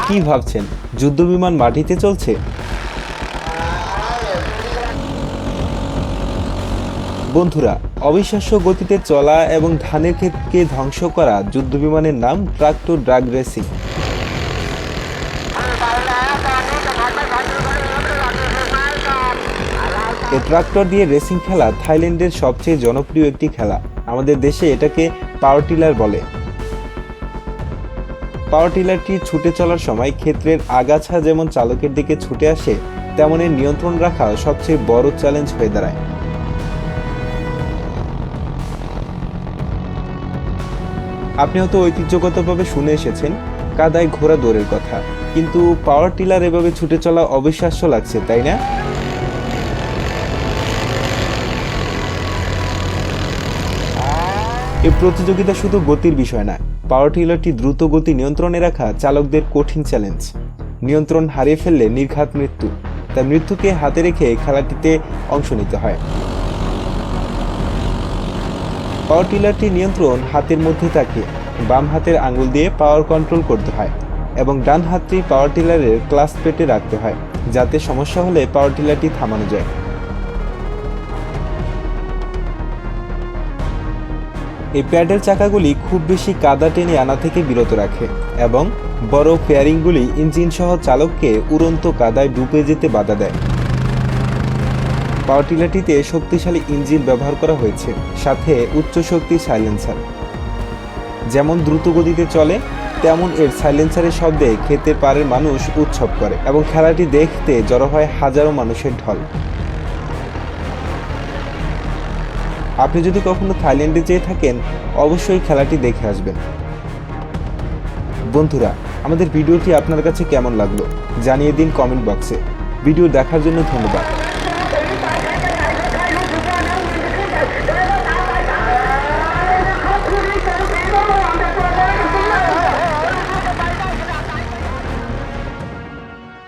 কি ভাবছেন যুদ্ধবিমান মাটিতে চলছে? বন্ধুরা, অবিশ্বাস্য গতিতে চলা এবং ধানের ক্ষেতকে ধ্বংস করা যুদ্ধবিমানের নাম ট্রাক্টর ড্রাগ রেসিং। এই ট্রাক্টর দিয়ে রেসিং খেলা থাইল্যান্ডের সবচেয়ে জনপ্রিয় একটি খেলা। আমাদের দেশে এটাকে পাওয়ার টিলার বলে। পাওয়ার টিলারটি ছুটে চলার সময় ক্ষেত্রের আগাছা যেমন চালকের দিকে ছুটে আসে, তেমন এর নিয়ন্ত্রণ রাখা সবচেয়ে বড় চ্যালেঞ্জ হয়ে দাঁড়ায়। আপনি হয়তো ঐতিহ্যগতভাবে শুনে এসেছেন কাদায় ঘোড়া দৌড়ের কথা, কিন্তু পাওয়ার টিলার এভাবে ছুটে চলা অবিশ্বাস্য লাগছে, তাই না? এই প্রতিযোগিতা শুধু গতির বিষয় না, পাওয়ার টিলারটি দ্রুত গতি নিয়ন্ত্রণে রাখা চালকদের কঠিন চ্যালেঞ্জ। নিয়ন্ত্রণ হারিয়ে ফেললে নির্ঘাত মৃত্যু, তাই মৃত্যুকে হাতে রেখে খেলাটিতে অংশ নিতে হয়। পাওয়ার টিলারটি নিয়ন্ত্রণ হাতের মধ্যে থাকে। বাম হাতের আঙুল দিয়ে পাওয়ার কন্ট্রোল করতে হয় এবং ডান হাতটি পাওয়ার টিলারের ক্লাচ পেটে রাখতে হয়, যাতে সমস্যা হলে পাওয়ার টিলারটি থামানো যায়। এই প্যাডেল চাকাগুলি খুব বেশি কাদা টেনে আনা থেকে বিরত রাখে এবং বড় ফেয়ারিংগুলি ইঞ্জিন সহ চালককে উড়ন্ত কাদায় ডুবে যেতে বাধা দেয়। পাওয়ার টিলারটিতে শক্তিশালী ইঞ্জিন ব্যবহার করা হয়েছে, সাথে উচ্চ শক্তির সাইলেন্সার। যেমন দ্রুত গতিতে চলে, তেমন এর সাইলেন্সারের শব্দে ক্ষেতের পাড়ের মানুষ উৎসব করে এবং খেলাটি দেখতে জড়ো হয় হাজারো মানুষের ঢল। আপনি যদি কখনো থাইল্যান্ডে যেয়ে থাকেন, অবশ্যই খেলাটি দেখে আসবেন। বন্ধুরা, আমাদের ভিডিওটি আপনার কাছে কেমন লাগলো জানিয়ে দিন কমেন্ট বক্সে। ভিডিও দেখার জন্য ধন্যবাদ।